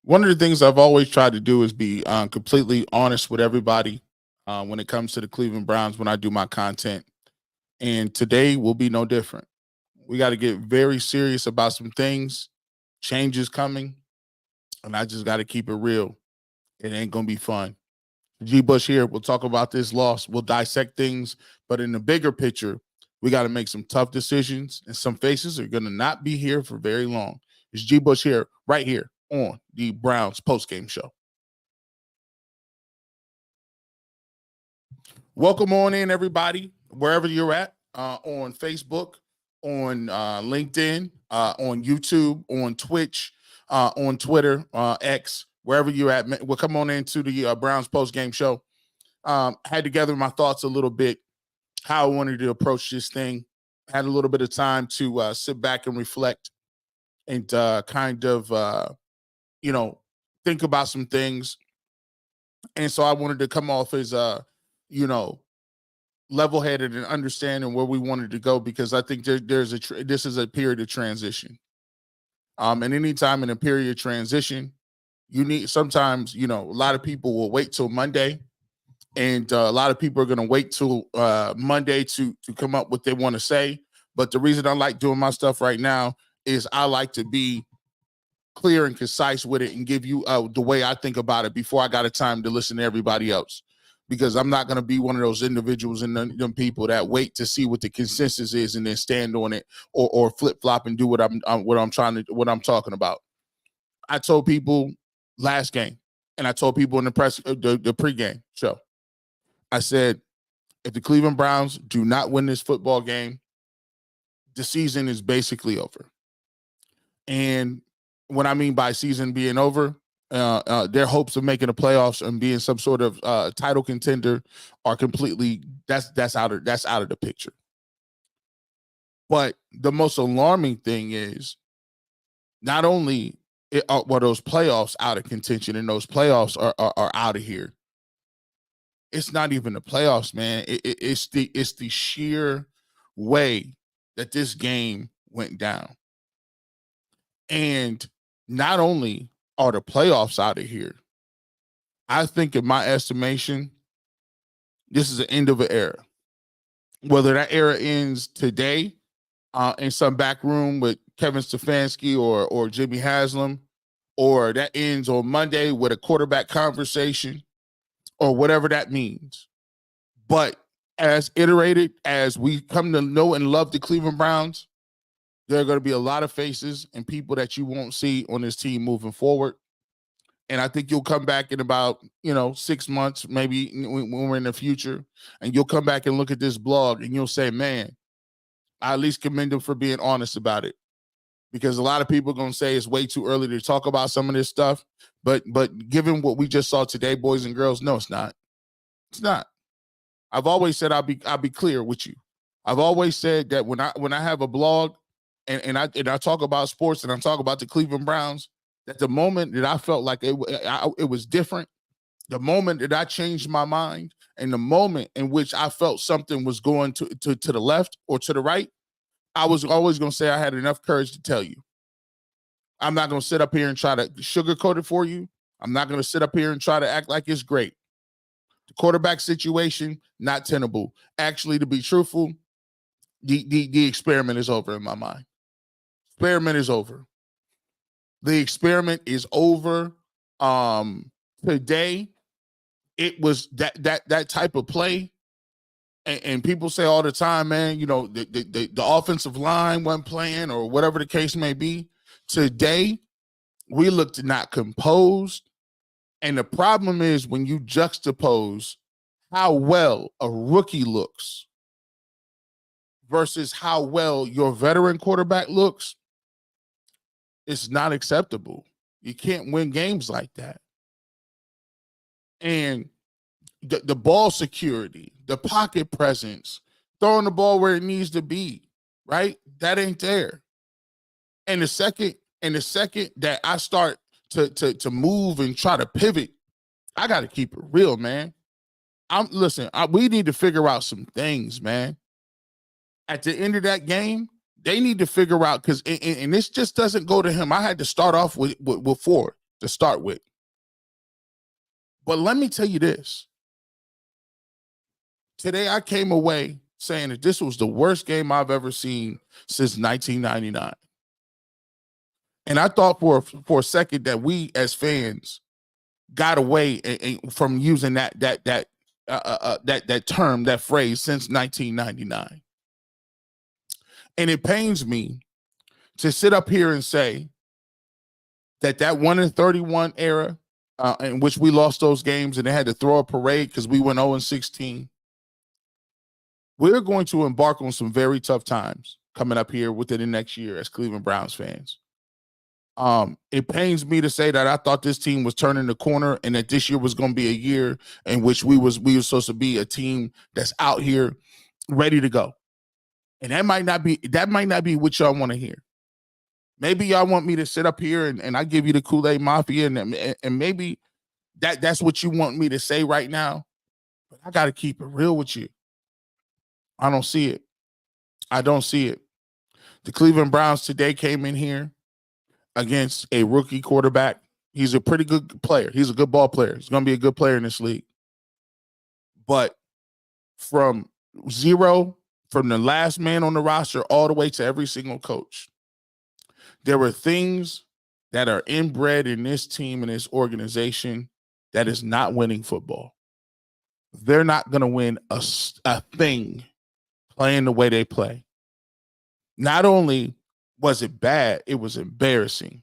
One of the things I've always tried to do is be completely honest with everybody when it comes to the Cleveland Browns when I do my content. And today will be no different. We got to get very serious about some things. Change is coming, and I just got to keep it real. It ain't going to be fun. G. Bush here. We'll talk about this loss. We'll dissect things. But in the bigger picture, we got to make some tough decisions, and some faces are going to not be here for very long. It's G. Bush here, right here on the Browns postgame show. Welcome on in, everybody, wherever you're at, on Facebook, on LinkedIn, on YouTube, on Twitch, on Twitter, X, wherever you're at. We'll come on into the Browns postgame show. Had to gather my thoughts a little bit, how I wanted to approach this thing. Had a little bit of time to sit back and reflect and kind of think about some things. And so I wanted to come off as, level-headed and understanding where we wanted to go, because I think this is a period of transition. And anytime in a period of transition, you need sometimes, a lot of people will wait till Monday, and a lot of people are going to wait till Monday to come up with what they want to say. But the reason I like doing my stuff right now is I like to be clear and concise with it and give you the way I think about it before I got a time to listen to everybody else, because I'm not going to be one of those individuals and them people that wait to see what the consensus is and then stand on it or flip flop and do what I'm talking about. I told people last game, and I told people in the pregame show, I said, if the Cleveland Browns do not win this football game, the season is basically over. And what I mean by season being over, their hopes of making the playoffs and being some sort of title contender are completely that's out of the picture. But the most alarming thing is not only were those playoffs out of contention and those playoffs are out of here. It's not even the playoffs, man. It's the sheer way that this game went down. And not only are the playoffs out of here, I think in my estimation, this is the end of an era. Whether that era ends today in some back room with Kevin Stefanski or Jimmy Haslam, or that ends on Monday with a quarterback conversation, or whatever that means. But as iterated, as we come to know and love the Cleveland Browns, there are going to be a lot of faces and people that you won't see on this team moving forward. And I think you'll come back in about, 6 months, maybe when we're in the future, and you'll come back and look at this blog and you'll say, man, I at least commend them for being honest about it. Because a lot of people are going to say it's way too early to talk about some of this stuff. But given what we just saw today, boys and girls, no, it's not. It's not. I've always said I'll be clear with you. I've always said that when I have a blog and I talk about sports and I talk about the Cleveland Browns, that the moment that I felt like it was different, the moment that I changed my mind, and the moment in which I felt something was going to the left or to the right, I was always going to say I had enough courage to tell you. I'm not going to sit up here and try to sugarcoat it for you. I'm not going to sit up here and try to act like it's great. The quarterback situation, not tenable. Actually, to be truthful, the experiment is over in my mind. Experiment is over. The experiment is over. Today, it was that type of play. And people say all the time, man, the offensive line wasn't playing or whatever the case may be. Today, we looked not composed. And the problem is when you juxtapose how well a rookie looks versus how well your veteran quarterback looks, it's not acceptable. You can't win games like that. And the ball security, the pocket presence, throwing the ball where it needs to be, right? That ain't there. And the second that I start to move and try to pivot, I got to keep it real, man. We need to figure out some things, man. At the end of that game, they need to figure out, because and this just doesn't go to him. I had to start off with 4. to start with. But let me tell you this. Today I came away saying that this was the worst game I've ever seen since 1999. And I thought for a second that we as fans got away from using that term, that phrase, since 1999. And it pains me to sit up here and say that 1-31 era, in which we lost those games and they had to throw a parade because we went 0-16. We're going to embark on some very tough times coming up here within the next year as Cleveland Browns fans. It pains me to say that I thought this team was turning the corner and that this year was going to be a year in which we were supposed to be a team that's out here ready to go. And that might not be what y'all want to hear. Maybe y'all want me to sit up here and I give you the Kool-Aid Mafia and maybe that's what you want me to say right now. But I got to keep it real with you. I don't see it. I don't see it. The Cleveland Browns today came in here against a rookie quarterback. He's a pretty good player. He's a good ball player. He's going to be a good player in this league. But from the last man on the roster all the way to every single coach, there were things that are inbred in this team and this organization that is not winning football. They're not going to win a thing playing the way they play. Not only was it bad, it was embarrassing.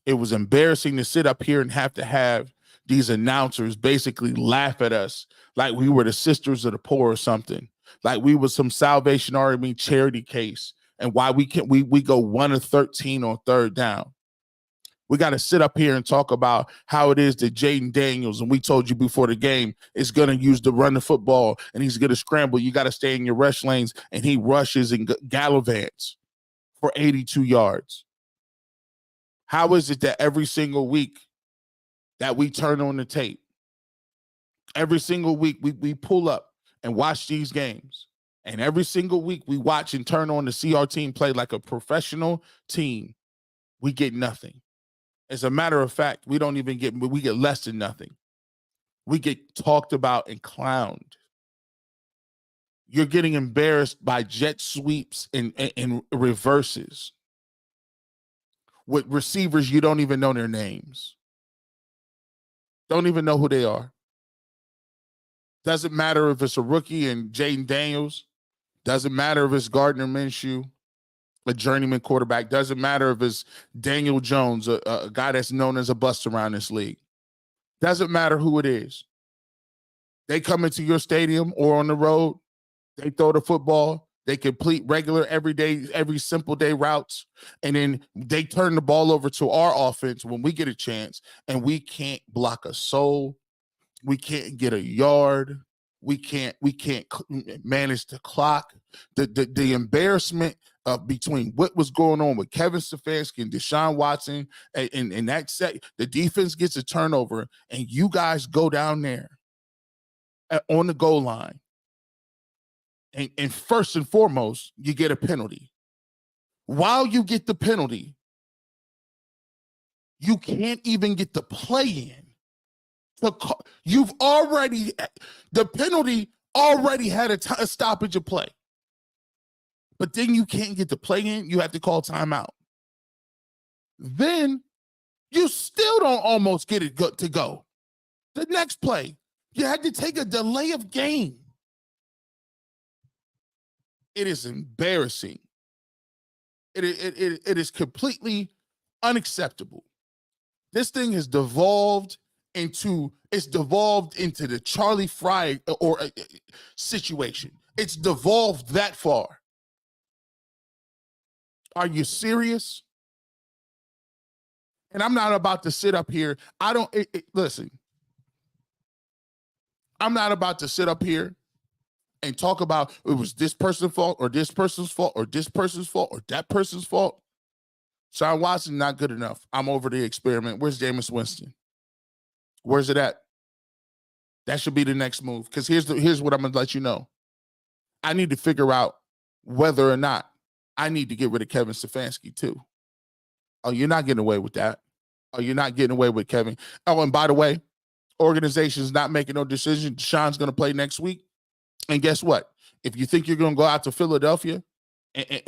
It was embarrassing to sit up here and have to have these announcers basically laugh at us like we were the Sisters of the Poor or something, like we was some Salvation Army charity case, and why we go 1-13 on third down. We got to sit up here and talk about how it is that Jayden Daniels, and we told you before the game, is going to use to run the football, and he's going to scramble. You got to stay in your rush lanes, and he rushes and gallivants for 82 yards. How is it that every single week that we turn on the tape, every single week we pull up and watch these games, and every single week we watch and turn on to see our team play like a professional team, we get nothing? As a matter of fact, we get less than nothing. We get talked about and clowned. You're getting embarrassed by jet sweeps and reverses with receivers you don't even know their names. Don't even know who they are. Doesn't matter if it's a rookie and Jayden Daniels. Doesn't matter if it's Gardner Minshew, a journeyman quarterback. Doesn't matter if it's Daniel Jones, a guy that's known as a bust around this league. Doesn't matter who it is. They come into your stadium or on the road, they throw the football, they complete regular every simple day routes, and then they turn the ball over to our offense when we get a chance, and we can't block a soul. We can't get a yard. We can't manage the clock. The embarrassment between what was going on with Kevin Stefanski and Deshaun Watson, and that set, the defense gets a turnover, and you guys go down there on the goal line. And first and foremost, you get a penalty. While you get the penalty, you can't even get the play in. The penalty already had a stoppage of play. But then you can't get the play in. You have to call timeout. Then you still don't almost get it to go. The next play, you had to take a delay of game. It is embarrassing. It is completely unacceptable. This thing has devolved into the Charlie Fry situation. It's devolved that far. Are you serious? And I'm not about to sit up here. Listen. I'm not about to sit up here and talk about it was this person's fault or this person's fault or this person's fault or that person's fault. Sean Watson, not good enough. I'm over the experiment. Where's Jameis Winston? Where's it at? That should be the next move. Because here's what I'm going to let you know. I need to figure out whether or not I need to get rid of Kevin Stefanski too. Oh, you're not getting away with that. Oh, you're not getting away with Kevin. Oh, and by the way, organization's not making no decision. Deshaun's going to play next week. And guess what? If you think you're going to go out to Philadelphia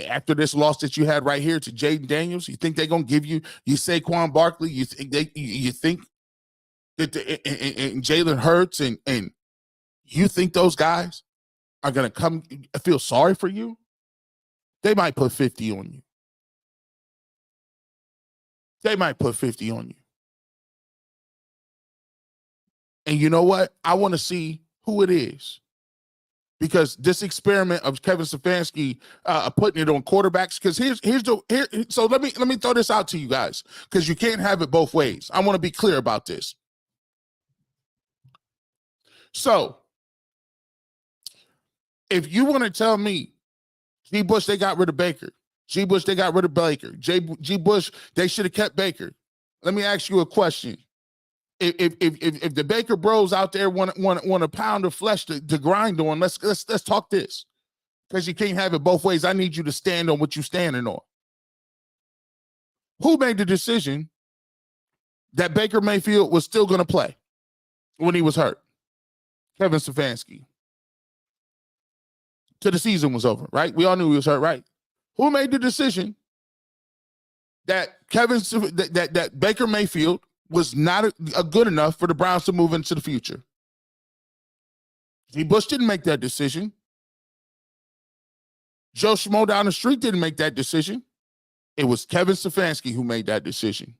after this loss that you had right here to Jayden Daniels, you think they're going to give you Saquon Barkley? You think that and Jalen Hurts and you think those guys are going to come feel sorry for you? They might put 50 on you. They might put 50 on you. And you know what? I want to see who it is. Because this experiment of Kevin Stefanski putting it on quarterbacks, because so let me throw this out to you guys, because you can't have it both ways. I want to be clear about this. So if you want to tell me G. Bush, they got rid of Baker. G. Bush, they got rid of Baker. G. Bush, they should have kept Baker. Let me ask you a question. If the Baker bros out there want a pound of flesh to grind on, let's talk this. Because you can't have it both ways. I need you to stand on what you're standing on. Who made the decision that Baker Mayfield was still going to play when he was hurt? Kevin Stefanski. Till the season was over, right? We all knew he was hurt, right? Who made the decision that that Baker Mayfield was not a good enough for the Browns to move into the future? G. Bush didn't make that decision. Joe Schmo down the street didn't make that decision. It was Kevin Stefanski who made that decision.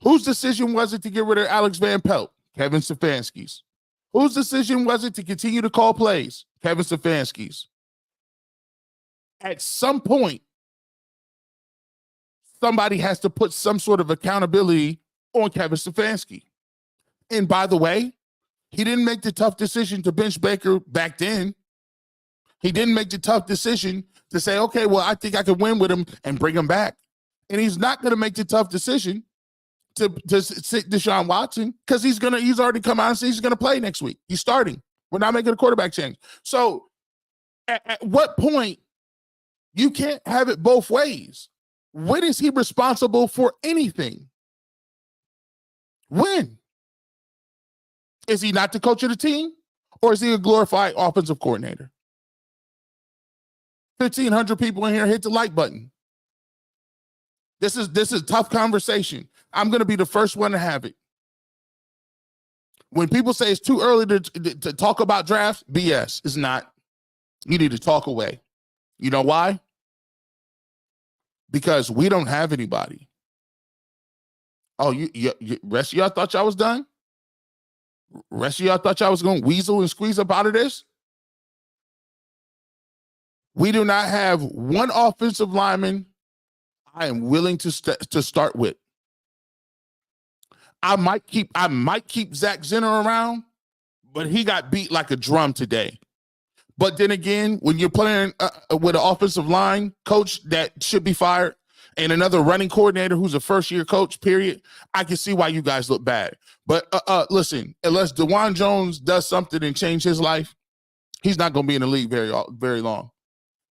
Whose decision was it to get rid of Alex Van Pelt? Kevin Stefanski's. Whose decision was it to continue to call plays? Kevin Stefanski's. At some point, somebody has to put some sort of accountability on Kevin Stefanski. And by the way, he didn't make the tough decision to bench Baker back then. He didn't make the tough decision to say, okay, well, I think I could win with him and bring him back. And he's not going to make the tough decision to sit Deshaun Watson, because he's already come out and said he's going to play next week. He's starting. We're not making a quarterback change. So at what point, you can't have it both ways. When is he responsible for anything? When? Is he not the coach of the team? Or is he a glorified offensive coordinator? 1,500 people in here, hit the like button. This is a tough conversation. I'm going to be the first one to have it. When people say it's too early to talk about drafts, BS. It's not. You need to talk away. You know why? Because we don't have anybody. Oh, you rest of y'all thought y'all was done? Rest of y'all thought y'all was going to weasel and squeeze up out of this? We do not have one offensive lineman I am willing to start with. I might keep Zach Zenner around, but he got beat like a drum today. But then again, when you're playing with an offensive line coach that should be fired and another running coordinator who's a first-year coach, period, I can see why you guys look bad. But listen, unless DeJuan Jones does something and change his life, he's not going to be in the league very long.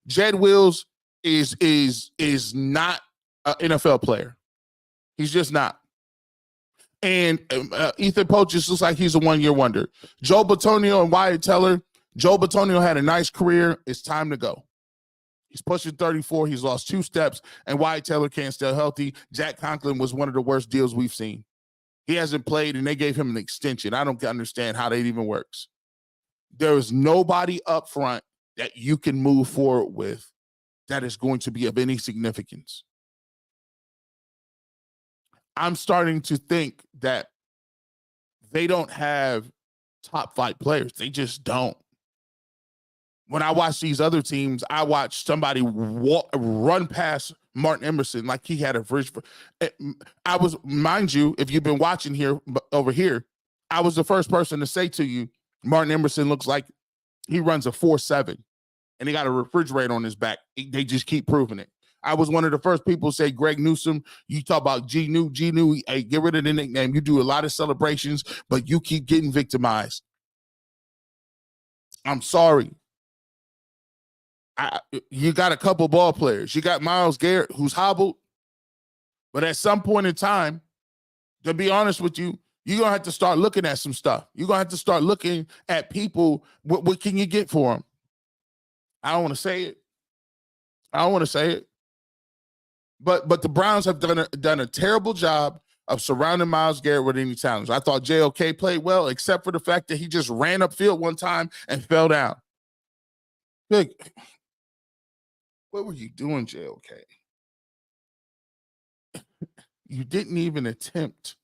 Jed Wills is not an NFL player. He's just not. And Ethan Poach just looks like he's a one-year wonder. Joe Bitonio and Wyatt Teller. Joe Bitonio had a nice career. It's time to go. He's pushing 34. He's lost 2 steps, and Wyatt Teller can't stay healthy. Jack Conklin was one of the worst deals we've seen. He hasn't played, and they gave him an extension. I don't understand how that even works. There is nobody up front that you can move forward with that is going to be of any significance. I'm starting to think that they don't have top 5 players. They just don't. When I watch these other teams, I watch somebody run past Martin Emerson like he had a bridge. I was, mind you, if you've been watching here over here, I was the first person to say to you, Martin Emerson looks like he runs a 4.7, and he got a refrigerator on his back. They just keep proving it. I was one of the first people to say, Greg Newsome, you talk about G New, hey, get rid of the nickname. You do a lot of celebrations, but you keep getting victimized. I'm sorry. You got a couple ball players. You got Myles Garrett, who's hobbled. But at some point in time, To be honest with you, you're going to have to start looking at some stuff. You're going to have to start looking at people. What can you get for them? I don't want to say it. I don't want to say it. But the Browns have done a terrible job of surrounding Myles Garrett with any challenge. I thought JOK played well, except for the fact that he just ran upfield one time and fell down. Look, what were you doing, JOK? You didn't even attempt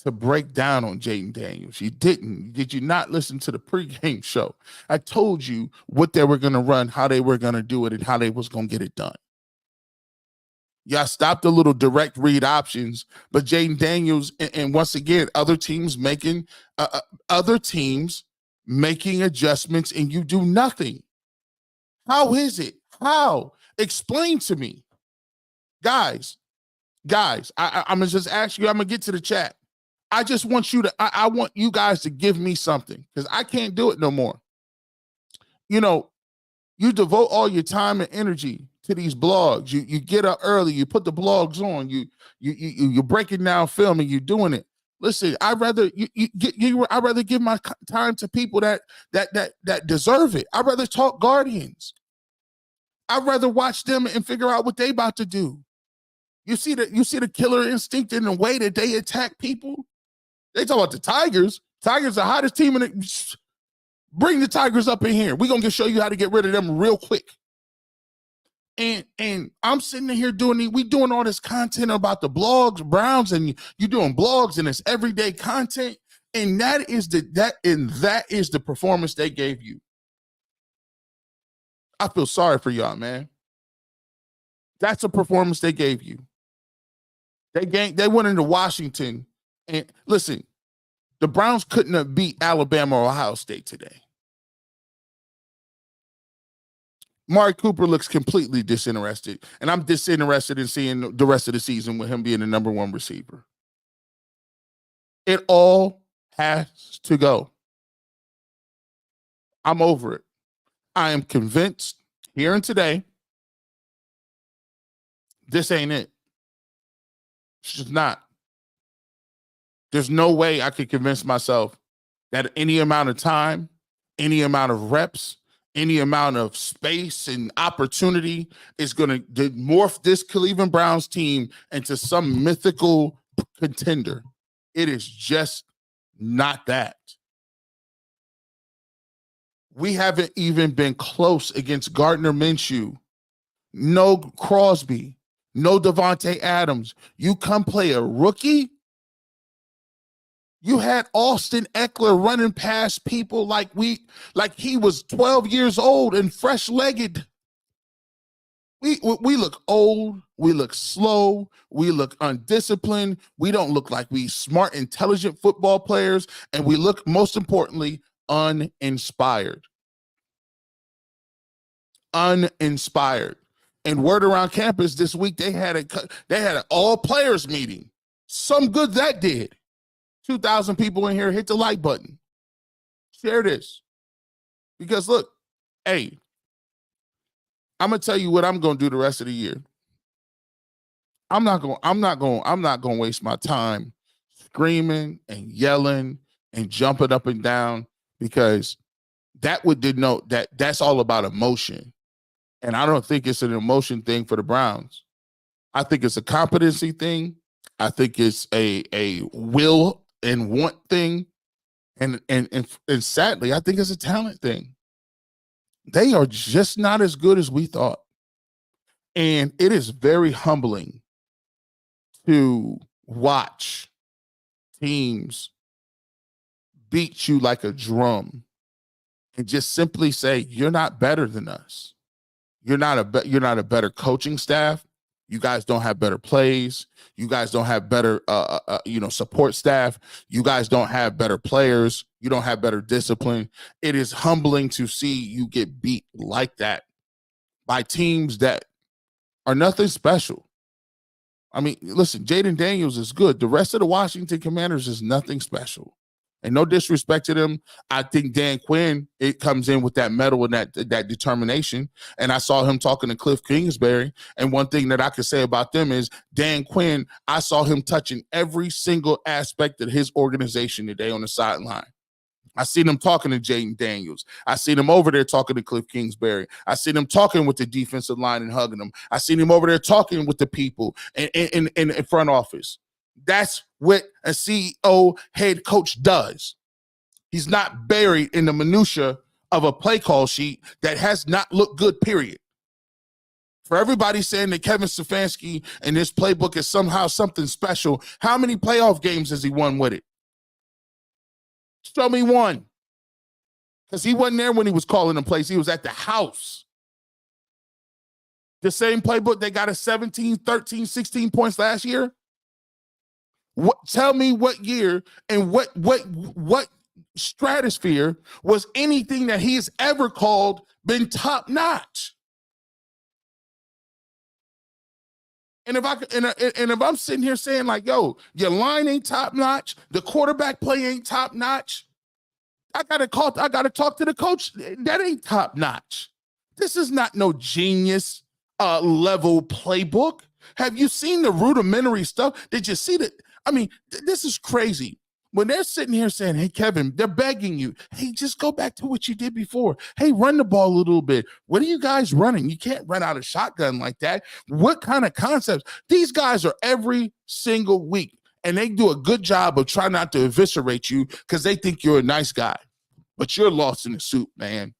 to break down on Jayden Daniels. You didn't. Did you not listen to the pregame show? I told you what they were going to run, how they were going to do it, and how they was going to get it done. Y'all stopped the little direct read options, but Jayden Daniels and once again, other teams making adjustments, and you do nothing. How is it? How? Explain to me. Guys, I'm gonna just ask you, I'm gonna get to the chat. I just want you to, I want you guys to give me something, because I can't do it no more. You know, you devote all your time and energy to these blogs. You get up early, you put the blogs on, you're breaking down film and you're doing it. Listen, I'd rather I'd rather give my time to people that deserve it. I'd rather talk Guardians. I'd rather watch them and figure out what they about to do. You see the killer instinct in the way that they attack people. They talk about the Tigers. Tigers are the hottest team in it. Bring the Tigers up in here. We're gonna show you how to get rid of them real quick. And I'm sitting here we doing all this content about the blogs, Browns, and you doing blogs, and it's everyday content. And that is the performance they gave you. I feel sorry for y'all, man. That's a performance they gave you. They went into Washington, and listen, the Browns couldn't have beat Alabama or Ohio State today. Mari Cooper looks completely disinterested, and I'm disinterested in seeing the rest of the season with him being the number one receiver. It all has to go. I'm over it. I am convinced here and today, this ain't it. It's just not. There's no way I could convince myself that any amount of time, any amount of reps, any amount of space and opportunity is going to morph this Cleveland Browns team into some mythical contender. It is just not that. We haven't even been close against Gardner Minshew. No Crosby. No Devontae Adams. You come play a rookie? You had Austin Ekeler running past people like he was 12 years old and fresh-legged. We look old, we look slow, we look undisciplined, we don't look like we smart, intelligent football players, and we look, most importantly, uninspired. Uninspired. And word around campus this week, they had an all players meeting. Some good that did. 2,000 people in here, hit the like button. Share this. Because look, hey, I'm gonna tell you what I'm gonna do the rest of the year. I'm not gonna waste my time screaming and yelling and jumping up and down, because that would denote that that's all about emotion. And I don't think it's an emotion thing for the Browns. I think it's a competency thing. I think it's a will and want thing. And sadly, I think it's a talent thing. They are just not as good as we thought. And it is very humbling to watch teams beat you like a drum and just simply say, you're not better than us. You're not a better coaching staff. You guys don't have better plays. You guys don't have better, support staff. You guys don't have better players. You don't have better discipline. It is humbling to see you get beat like that by teams that are nothing special. I mean, listen, Jayden Daniels is good. The rest of the Washington Commanders is nothing special. And no disrespect to them. I think Dan Quinn, it comes in with that mettle and that determination. And I saw him talking to Cliff Kingsbury. And one thing that I could say about them is Dan Quinn, I saw him touching every single aspect of his organization today on the sideline. I seen him talking to Jayden Daniels. I seen him over there talking to Cliff Kingsbury. I seen him talking with the defensive line and hugging them. I seen him over there talking with the people in front office. That's what a CEO head coach does. He's not buried in the minutia of a play call sheet that has not looked good, period. For everybody saying that Kevin Stefanski and this playbook is somehow something special, how many playoff games has he won with it? Show me one. Because he wasn't there when he was calling them plays. He was at the house. The same playbook they got a 17, 13, 16 points last year. Tell me what year and what stratosphere was anything that he has ever called been top notch. And if I'm sitting here saying like, yo, your line ain't top notch, the quarterback play ain't top notch, I gotta talk to the coach. That ain't top notch. This is not no genius level playbook. Have you seen the rudimentary stuff? Did you see that? I mean, this is crazy. When they're sitting here saying, hey, Kevin, they're begging you, hey, just go back to what you did before. Hey, run the ball a little bit. What are you guys running? You can't run out of shotgun like that. What kind of concepts? These guys are every single week, and they do a good job of trying not to eviscerate you because they think you're a nice guy, but you're lost in the soup, man.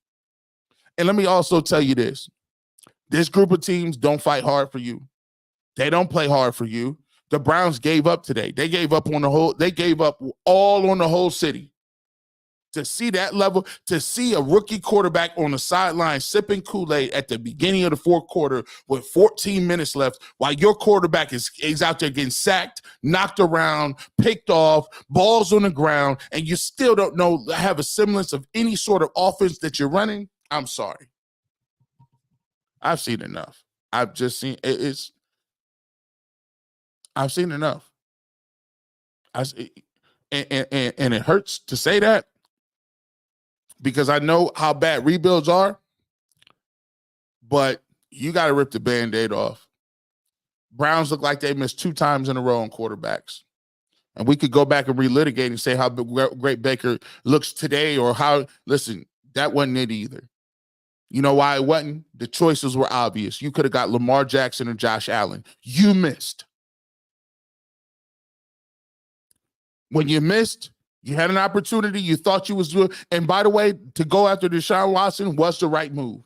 And let me also tell you this. This group of teams don't fight hard for you. They don't play hard for you. The Browns gave up today. They gave up all on the whole city. To see that level, to see a rookie quarterback on the sideline sipping Kool-Aid at the beginning of the fourth quarter with 14 minutes left while your quarterback is out there getting sacked, knocked around, picked off, balls on the ground, and you still don't have a semblance of any sort of offense that you're running, I'm sorry. I've seen enough. I've just seen I've seen enough. And it hurts to say that because I know how bad rebuilds are, but you got to rip the Band-Aid off. Browns look like they missed 2 times in a row on quarterbacks. And we could go back and relitigate and say how great Baker looks today or how, listen, that wasn't it either. You know why it wasn't? The choices were obvious. You could have got Lamar Jackson or Josh Allen. You missed. When you missed, you had an opportunity. You thought you was doing. And by the way, to go after Deshaun Watson was the right move.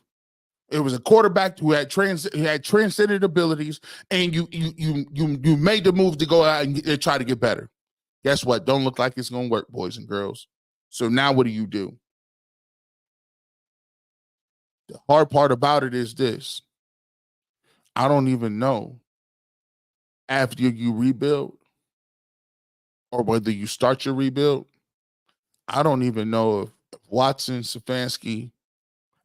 It was a quarterback who had transcendent abilities, and you made the move to go out and try to get better. Guess what? Don't look like it's going to work, boys and girls. So now what do? The hard part about it is this. I don't even know after you rebuild or whether you start your rebuild. I don't even know if Watson, Stefanski,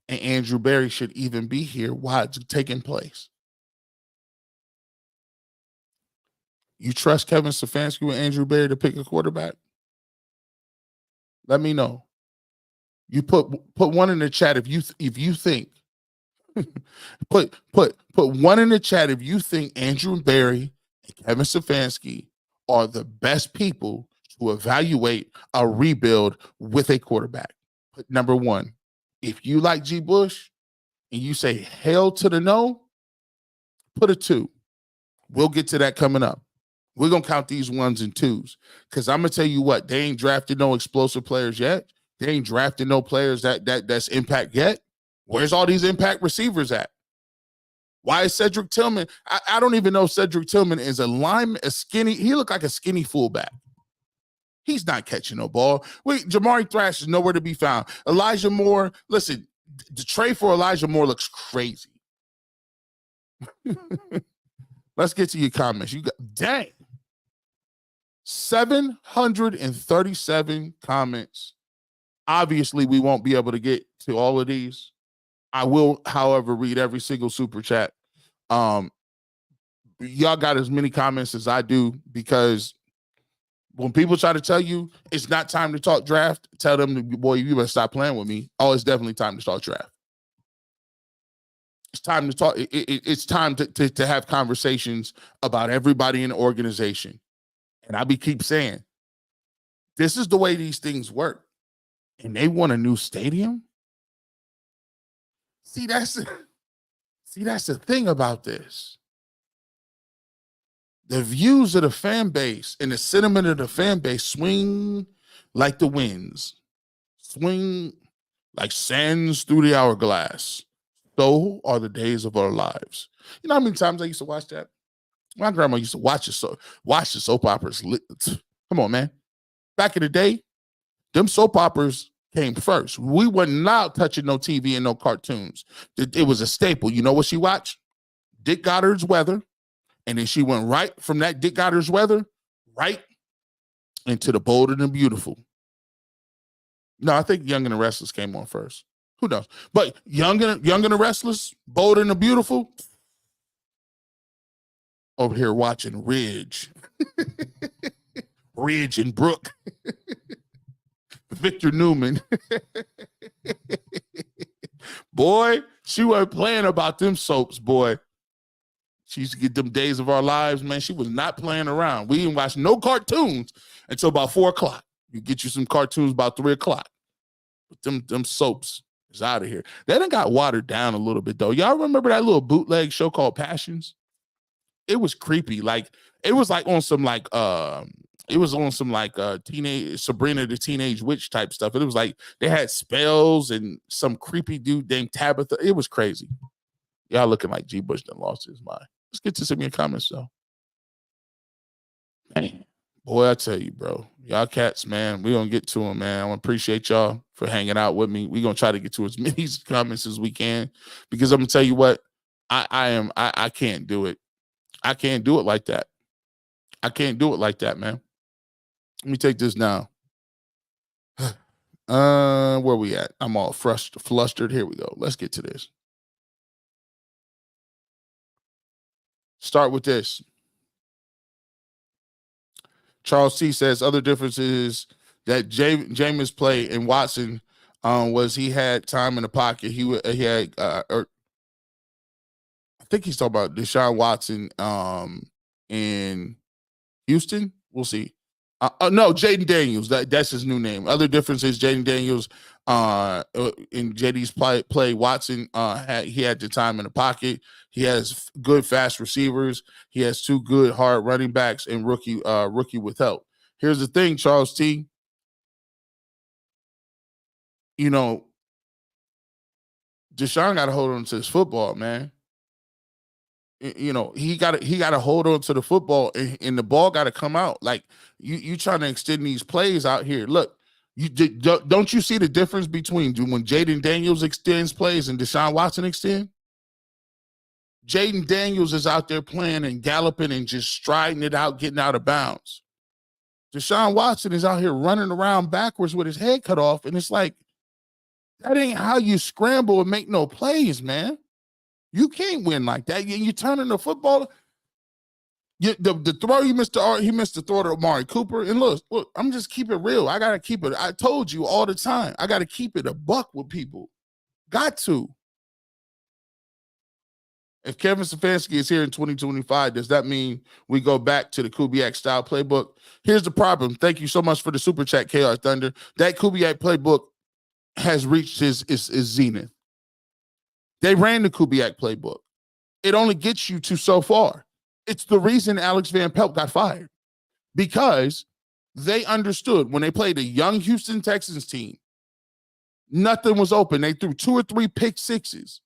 and Andrew Berry should even be here while it's taking place. You trust Kevin Stefanski and Andrew Berry to pick a quarterback? Let me know. You put one in the chat if you think. put one in the chat if you think Andrew Berry and Kevin Stefanski are the best people to evaluate a rebuild with a quarterback. Put number 1. If you like G. Bush and you say hell to the no, put a 2. We'll get to that coming up. We're going to count these 1s and 2s because I'm going to tell you what, they ain't drafted no explosive players yet. They ain't drafted no players that's impact yet. Where's all these impact receivers at? Why is Cedric Tillman? I don't even know if Cedric Tillman is a lineman, a skinny. He looked like a skinny fullback. He's not catching no ball. Jamari Thrash is nowhere to be found. Elijah Moore, listen, the trade for Elijah Moore looks crazy. Let's get to your comments. You got, dang, 737 comments. Obviously, we won't be able to get to all of these. I will, however, read every single super chat. Y'all got as many comments as I do because When people try to tell you it's not time to talk draft, tell them, boy, you better stop playing with me. Oh, it's definitely time to start draft. It's time to talk. It's time to have conversations about everybody in the organization. And I keep saying, this is the way these things work. And they want a new stadium. See, that's the thing about this. The views of the fan base and the sentiment of the fan base swing like the winds, swing like sands through the hourglass. So are the days of our lives. You know how many times I used to watch that? My grandma used to watch the soap operas. Come on, man. Back in the day, them soap operas came first. We were not touching no TV and no cartoons. It was a staple. You know what she watched? Dick Goddard's Weather. And then she went right from that Dick Goddard's Weather right into The Bold and the Beautiful. No, I think Young and the Restless came on first. Who knows? But Young and the Restless, Bold and the Beautiful, over here watching Ridge. Ridge and Brooke. Victor Newman. Boy, she wasn't playing about them soaps, boy. She used to get them Days of Our Lives, man. She was not playing around. We didn't watch no cartoons until about 4 o'clock. You get you some cartoons about 3 o'clock. But them soaps is out of here. They done got watered down a little bit, though. Y'all remember that little bootleg show called Passions? It was creepy. Like, it was like on some teenage Sabrina the Teenage Witch type stuff. And it was like they had spells and some creepy dude named Tabitha. It was crazy. Y'all looking like G. Bush done lost his mind. Let's get to some of your comments, though. Man, boy, I tell you, bro. Y'all cats, man. We're going to get to them, man. I want to appreciate y'all for hanging out with me. We're going to try to get to as many comments as we can because I'm going to tell you what, I can't do it. I can't do it like that. I can't do it like that, man. Let me take this now. Where we at? I'm all flustered. Here we go. Let's get to this. Start with this. Charles C says other differences that Jameis play and Watson was he had time in the pocket. He had I think he's talking about Deshaun Watson in Houston. We'll see. No, Jayden Daniels. That's his new name. Other difference is Jayden Daniels in JD's play. Watson he had the time in the pocket. He has good fast receivers. He has 2 good hard running backs and rookie with help. Here's the thing, Charles T. You know, Deshaun got to hold on to his football, man. You know, he got to hold on to the football and the ball got to come out. Like you trying to extend these plays out here. Look, don't you see the difference between when Jayden Daniels extends plays and Deshaun Watson extend? Jayden Daniels is out there playing and galloping and just striding it out, getting out of bounds. Deshaun Watson is out here running around backwards with his head cut off, and it's like, that ain't how you scramble and make no plays, man. You can't win like that. You're turning the football. The throw he missed the throw to Amari Cooper. And look, I'm just keep it real. I gotta keep it. I told you all the time. I gotta keep it a buck with people. Got to. If Kevin Stefanski is here in 2025, does that mean we go back to the Kubiak style playbook? Here's the problem. Thank you so much for the super chat, KR Thunder. That Kubiak playbook has reached his zenith. They ran the Kubiak playbook. It only gets you to so far. It's the reason Alex Van Pelt got fired, because they understood when they played a young Houston Texans team, nothing was open. They threw 2 or 3 pick sixes.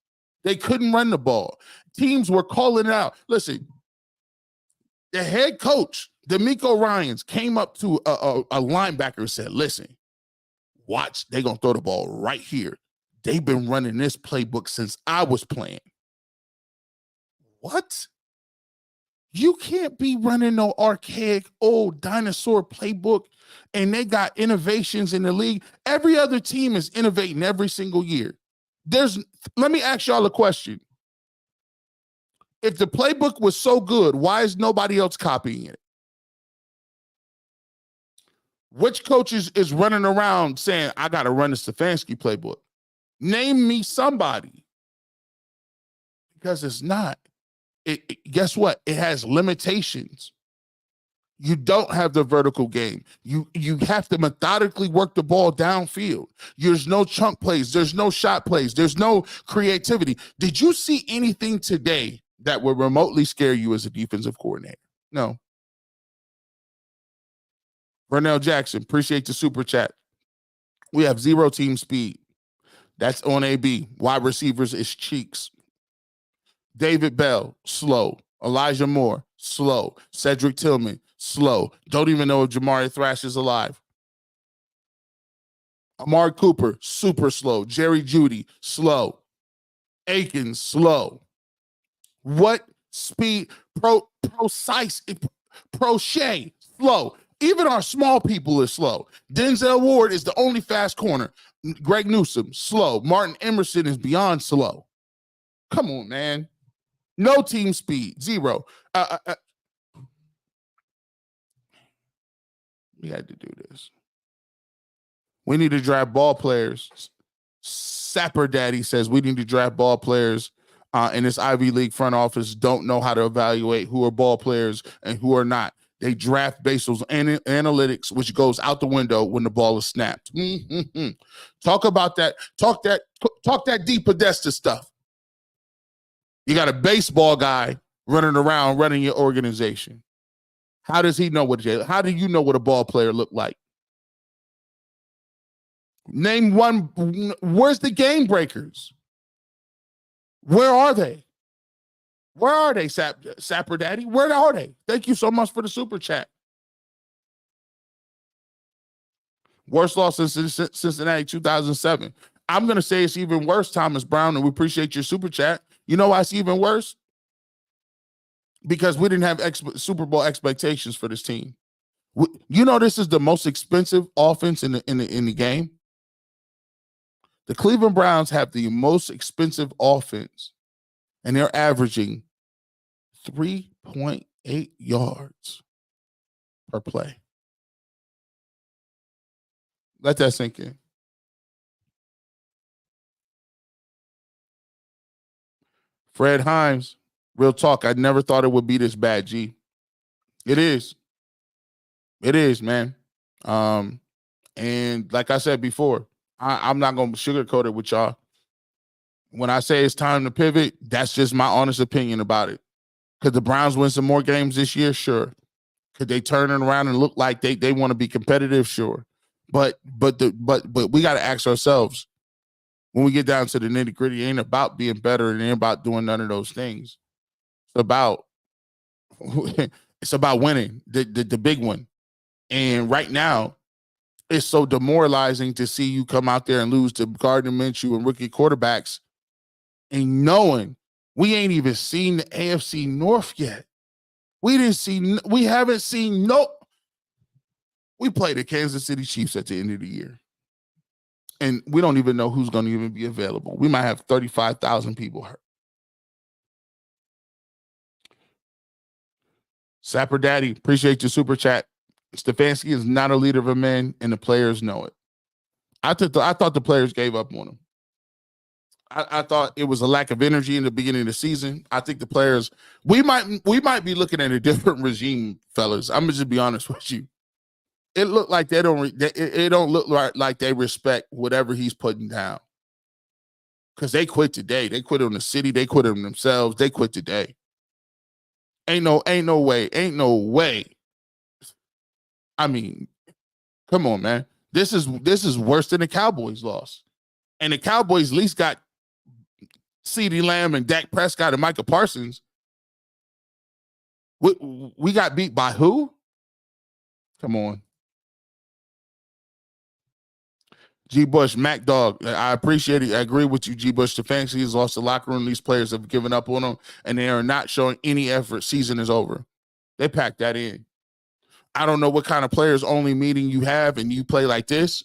They couldn't run the ball. Teams were calling it out. Listen, the head coach, D'Amico Ryans, came up to a linebacker and said, listen, watch, they're going to throw the ball right here. They've been running this playbook since I was playing. What? You can't be running no archaic old dinosaur playbook and they got innovations in the league. Every other team is innovating every single year. Let me ask y'all a question. If the playbook was so good, why is nobody else copying it? Which coach is running around saying, I got to run the Stefanski playbook? Name me somebody. Because it's not. Guess what? It has limitations. You don't have the vertical game. You have to methodically work the ball downfield. There's no chunk plays. There's no shot plays. There's no creativity. Did you see anything today that would remotely scare you as a defensive coordinator? No. Vernell Jackson, appreciate the super chat. We have 0 team speed. That's on AB. Wide receivers is cheeks. David Bell, slow. Elijah Moore, slow. Cedric Tillman, slow. Don't even know if Jamari Thrash is alive. Amari Cooper, super slow. Jerry Jeudy, slow. Aikens, slow. What speed? Precise, Prochet, slow. Even our small people is slow. Denzel Ward is the only fast corner. Greg Newsome, slow. Martin Emerson is beyond slow. Come on, man. No team speed, 0. We had to do this. We need to draft ball players. Sapper Daddy says we need to draft ball players. And this Ivy League front office don't know how to evaluate who are ball players and who are not. They draft based on analytics, which goes out the window when the ball is snapped. Mm-hmm. Talk about that. Talk that deep Podesta stuff. You got a baseball guy running around running your organization. How does he know how do you know what a ball player look like? Name one. Where's the game breakers? Where are they? Where are they, Sapper Daddy? Where are they? Thank you so much for the super chat. Worst loss since Cincinnati 2007. I'm going to say it's even worse, Thomas Brown, and we appreciate your super chat. You know why it's even worse? Because we didn't have Super Bowl expectations for this team. You know this is the most expensive offense in the game. The Cleveland Browns have the most expensive offense, and they're averaging 3.8 yards per play. Let that sink in. Fred Himes, real talk. I never thought it would be this bad, G. It is. It is, man. And like I said before, I'm not going to sugarcoat it with y'all. When I say it's time to pivot, that's just my honest opinion about it. Could the Browns win some more games this year? Sure. Could they turn it around and look like they want to be competitive? Sure. But we got to ask ourselves, when we get down to the nitty gritty, it ain't about being better and it ain't about doing none of those things. It's about winning the big one. And right now, it's so demoralizing to see you come out there and lose to Gardner Minshew and rookie quarterbacks, and knowing we ain't even seen the AFC North yet. We haven't seen we play the Kansas City Chiefs at the end of the year. And we don't even know who's going to even be available. We might have 35,000 people hurt. Sapper Daddy, appreciate your super chat. Stefanski is not a leader of men, and the players know it. I thought the players gave up on him. I thought it was a lack of energy in the beginning of the season. I think the players, we might be looking at a different regime, fellas. I'm gonna just be honest with you. It looked like it don't look like they respect whatever he's putting down. Because they quit today. They quit on the city. They quit on themselves. They quit today. Ain't no way. I mean, come on, man. This is worse than the Cowboys loss. And the Cowboys at least got CeeDee Lamb and Dak Prescott and Micah Parsons. We got beat by who? Come on. G. Bush, Mac Dog, I appreciate it. I agree with you, G. Bush. Stefanski has lost the locker room. These players have given up on him, and they are not showing any effort. Season is over. They packed that in. I don't know what kind of players only meeting you have, and you play like this.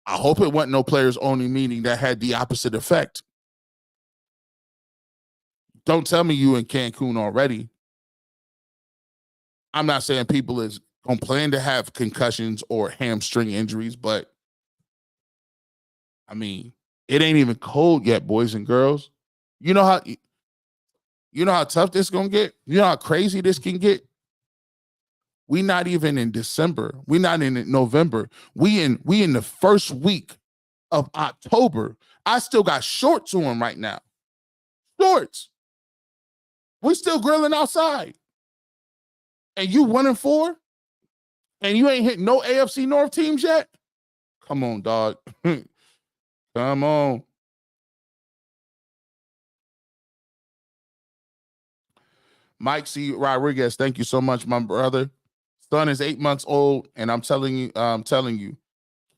I hope it wasn't no players only meeting that had the opposite effect. Don't tell me you in Cancun already. I'm not saying people is don't plan to have concussions or hamstring injuries, but I mean, it ain't even cold yet, boys and girls. You know how tough this gonna get? You know how crazy this can get? We not even in December. We not in November. We in the first week of October. I still got shorts on right now. Shorts. We still grilling outside. And you 1-4? And you ain't hit no AFC North teams yet? Come on, dog. Come on. Mike C. Rodriguez, thank you so much, my brother. Son is 8 months old, and I'm telling you,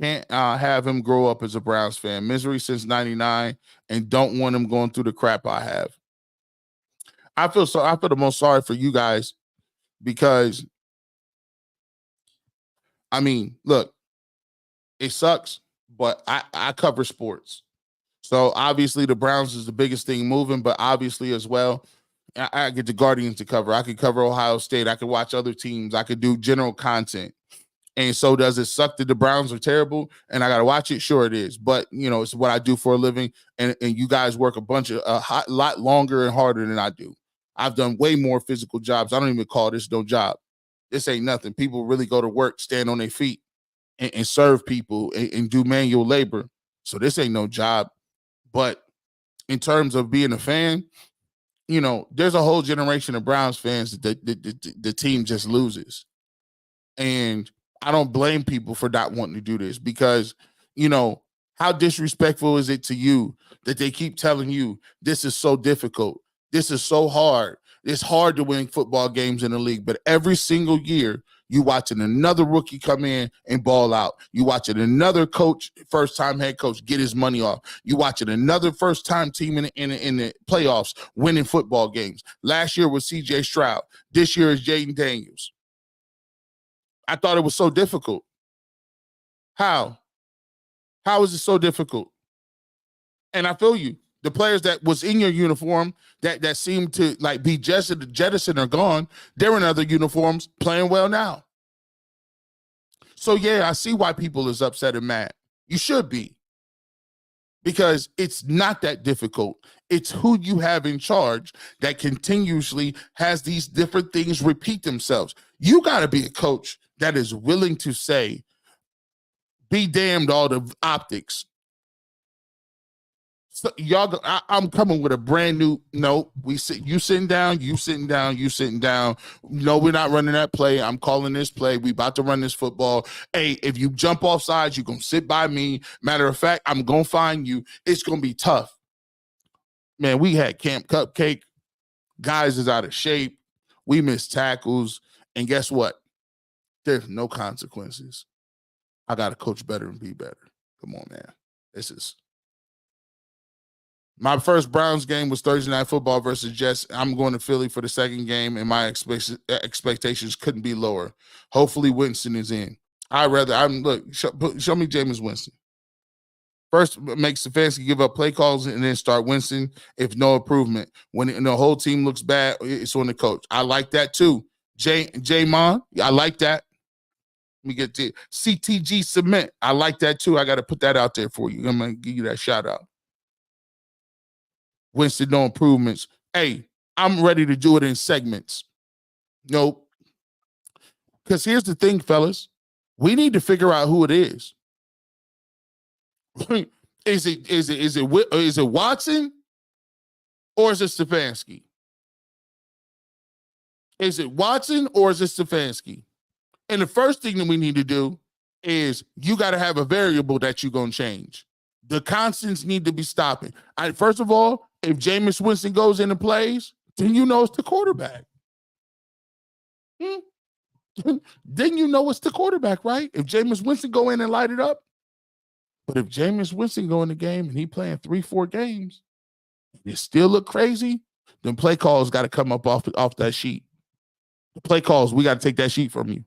can't have him grow up as a Browns fan. Misery since '99, and don't want him going through the crap I have. I feel the most sorry for you guys because, I mean, look, it sucks, but I cover sports. So obviously the Browns is the biggest thing moving, but obviously as well, I get the Guardians to cover. I could cover Ohio State. I could watch other teams. I could do general content. And so does it suck that the Browns are terrible and I got to watch it? Sure it is. But, it's what I do for a living. And you guys work a lot longer and harder than I do. I've done way more physical jobs. I don't even call this no job. This ain't nothing. People really go to work, stand on their feet and serve people and do manual labor. So this ain't no job. But in terms of being a fan, there's a whole generation of Browns fans that the team just loses. And I don't blame people for not wanting to do this because, how disrespectful is it to you that they keep telling you this is so difficult? This is so hard. It's hard to win football games in the league, but every single year you watching another rookie come in and ball out. You watching another coach, first-time head coach, get his money off. You watching another first-time team in the playoffs winning football games. Last year was C.J. Stroud. This year is Jayden Daniels. I thought it was so difficult. How? How is it so difficult? And I feel you. The players that was in your uniform that seemed to like be jettisoned are gone. They're in other uniforms playing well now. So yeah, I see why people is upset and mad. You should be. Because it's not that difficult. It's who you have in charge that continuously has these different things repeat themselves. You got to be a coach that is willing to say, be damned all the optics. So I'm coming with a brand new note. You sitting down. No, we're not running that play. I'm calling this play. We about to run this football. Hey, if you jump off sides, you're gonna sit by me. Matter of fact, I'm gonna find you. It's gonna be tough. Man, we had Camp Cupcake. Guys is out of shape. We missed tackles. And guess what? There's no consequences. I gotta coach better and be better. Come on, man. This is my first Browns game was Thursday Night Football versus Jets. I'm going to Philly for the second game, and my expectations couldn't be lower. Hopefully, Winston is in. Show me Jameis Winston. First, make Stefanski give up play calls and then start Winston if no improvement. When the whole team looks bad, it's on the coach. I like that too. J-Mon, I like that. Let me get to CTG Cement. I like that too. I got to put that out there for you. I'm going to give you that shout out. Winston, no improvements. Hey, I'm ready to do it in segments. Nope. Because here's the thing, fellas. We need to figure out who it is. Is it Watson or is it Stefanski? Is it Watson or is it Stefanski? And the first thing that we need to do is you got to have a variable that you're going to change. The constants need to be stopping. First of all, if Jameis Winston goes in and plays, then you know it's the quarterback. Then you know it's the quarterback, right? If Jameis Winston go in and light it up. But if Jameis Winston go in the game and he playing 3-4 games, and it still look crazy, then play calls got to come up off that sheet. The play calls, we got to take that sheet from you.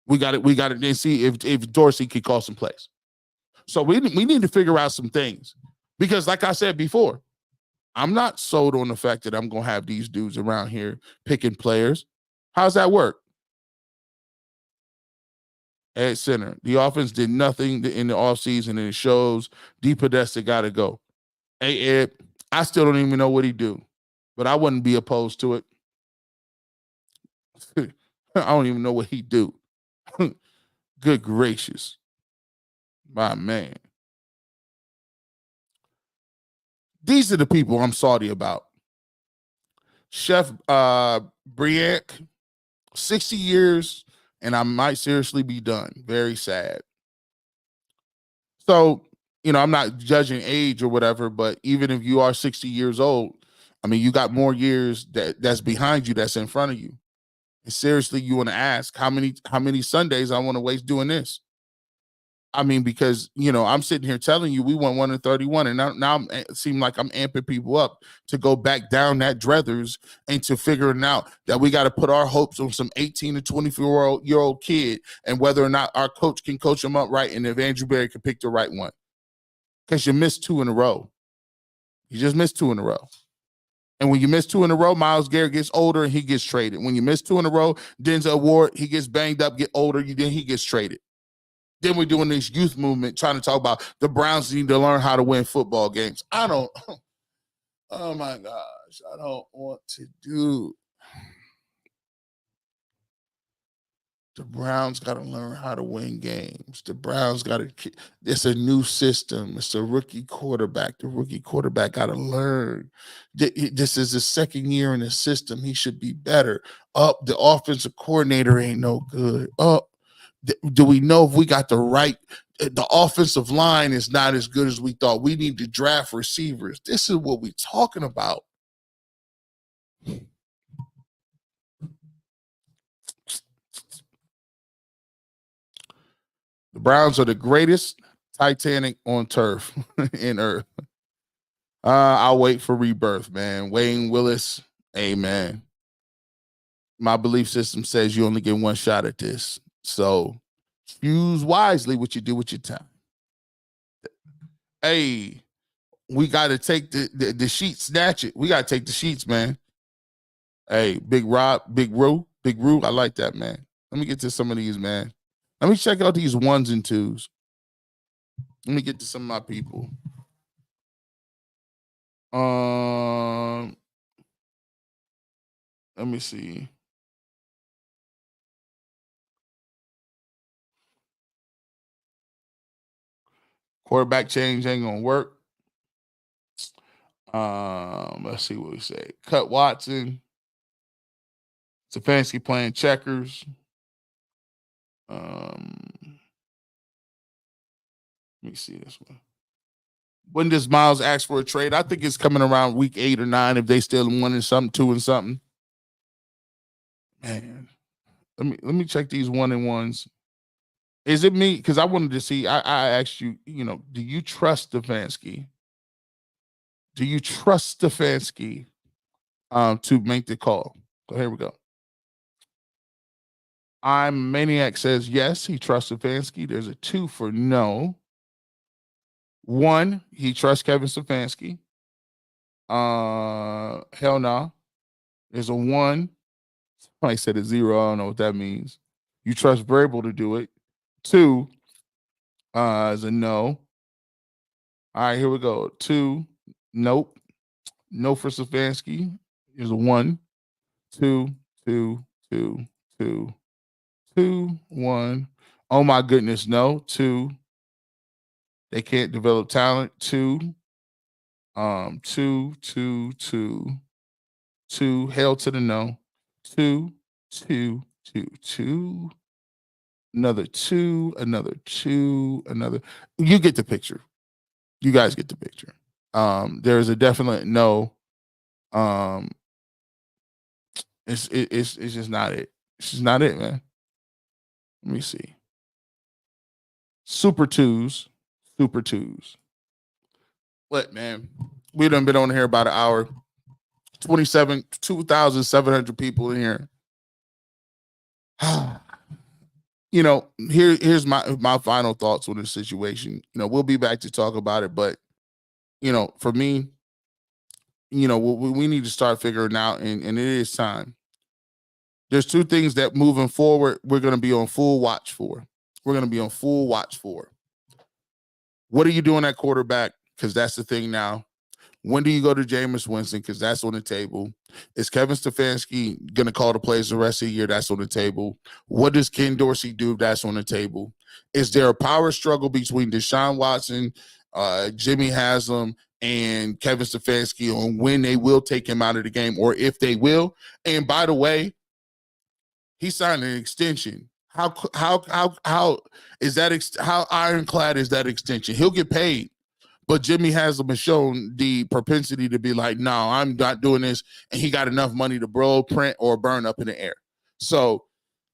We got to then see if Dorsey could call some plays. So we need to figure out some things. Because like I said before, I'm not sold on the fact that I'm going to have these dudes around here picking players. How's that work? at center. The offense did nothing in the offseason, and it shows. D. Podesta got to go. Hey, Ed, I still don't even know what he do, but I wouldn't be opposed to it. I don't even know what he do. Good gracious. My man. These are the people I'm salty about. Chef Briac, 60 years, and I might seriously be done. Very sad. So, I'm not judging age or whatever, but even if you are 60 years old, I mean, you got more years that's behind you that's in front of you. And seriously, you want to ask how many Sundays I want to waste doing this? I mean, because I'm sitting here telling you we won 1-31, and now it seems like I'm amping people up to go back down that Drethers and to figuring out that we got to put our hopes on some 18 to 24-year-old kid and whether or not our coach can coach him up right, and if Andrew Berry can pick the right one. Because you missed 2 in a row. You just missed 2 in a row. And when you miss 2 in a row, Myles Garrett gets older and he gets traded. When you miss 2 in a row, Denzel Ward, he gets banged up, get older, then he gets traded. Then we're doing this youth movement, trying to talk about the Browns need to learn how to win football games. Oh my gosh, I don't want to do. The Browns got to learn how to win games. The Browns got to, it's a new system. It's a rookie quarterback. The rookie quarterback got to learn. This is his second year in the system. He should be better. The offensive coordinator ain't no good. Do we know if we got the offensive line is not as good as we thought. We need to draft receivers. This is what we're talking about. The Browns are the greatest Titanic on turf in earth. I'll wait for rebirth, man. Wayne Willis, amen. My belief system says you only get one shot at this. So choose wisely what you do with your time. Hey, we got to take the sheets, snatch it. We got to take the sheets, man. Hey, Big Rob, Big Roo, I like that, man. Let me get to some of these, man. Let me check out these 1s and 2s. Let me get to some of my people. Let me see. Quarterback change ain't gonna work. Let's see what we say. Cut Watson. Stefanski playing checkers. Let me see this one. When does Myles ask for a trade? I think it's coming around week 8 or 9 if they still 1 and something, 2 and something. Man, let me check these 1 and 1s. Is it me? Because I wanted to see. I asked you, do you trust Stefanski? Do you trust Stefanski to make the call? So here we go. I'm Maniac says yes, he trusts Stefanski. There's a 2 for no. 1, he trusts Kevin Stefanski. Hell no. There's a 1. Somebody said a 0. I don't know what that means. You trust Vrabel to do it. 2 is a no. All right, here we go. 2, nope. No for Stefanski. Here's a 1, 2, 2, 2, 2, 2, 1. Oh my goodness, no. 2. They can't develop talent. 2. 2, 2, 2, 2. Hell to the no. 2, 2, 2, 2. Another 2, another 2, another. You get the picture. You guys get the picture. There's a definite no. It's just not it. It's just not it, man. Let me see. Super 2s. What, man? We done been on here about an hour. 2,700 people in here. Here's my final thoughts on this situation. We'll be back to talk about it, but for me, we need to start figuring out, and it is time. There's 2 things that moving forward we're going to be on full watch for. we're going to be on full watch for. What are you doing at quarterback? Because that's the thing now. When do you go to Jameis Winston? Because that's on the table. Is Kevin Stefanski going to call the plays the rest of the year? That's on the table. What does Ken Dorsey do? That's on the table. Is there a power struggle between Deshaun Watson, Jimmy Haslam, and Kevin Stefanski on when they will take him out of the game or if they will? And by the way, he signed an extension. How is that? How ironclad is that extension? He'll get paid. But Jimmy hasn't shown the propensity to be like, no, I'm not doing this. And he got enough money to print, or burn up in the air. So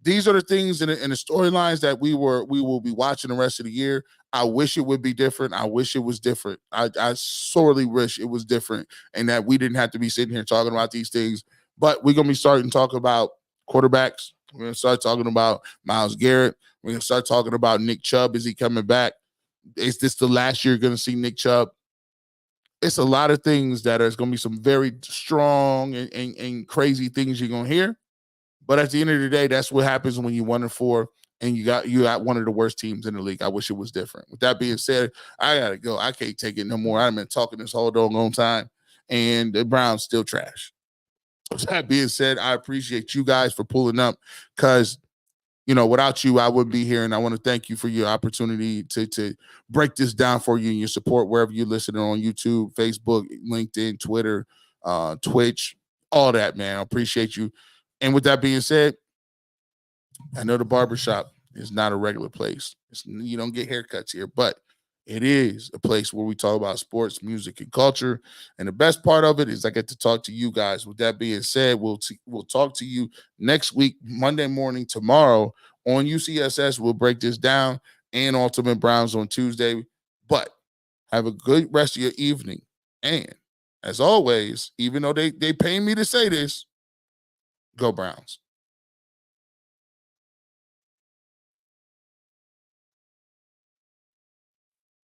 these are the things in the storylines that we will be watching the rest of the year. I wish it would be different. I wish it was different. I sorely wish it was different and that we didn't have to be sitting here talking about these things. But we're going to be starting to talk about quarterbacks. We're going to start talking about Myles Garrett. We're going to start talking about Nick Chubb. Is he coming back? Is this the last year you're going to see Nick Chubb? It's a lot of things that there's going to be some very strong and crazy things you're going to hear. But at the end of the day, that's what happens when you 1-4 and you got one of the worst teams in the league. I wish it was different. With that being said, I got to go. I can't take it no more. I've been talking this whole doggone time, and the Browns still trash. With that being said, I appreciate you guys for pulling up because, without you, I wouldn't be here. And I want to thank you for your opportunity to break this down for you and your support wherever you're listening on YouTube, Facebook, LinkedIn, Twitter, Twitch, all that, man. I appreciate you. And with that being said, I know the barbershop is not a regular place. You don't get haircuts here, but it is a place where we talk about sports, music, and culture. And the best part of it is I get to talk to you guys. With that being said, we'll talk to you next week, Monday morning, tomorrow on UCSS. We'll break this down, and Ultimate Browns on Tuesday. But have a good rest of your evening. And as always, even though they pay me to say this, go Browns.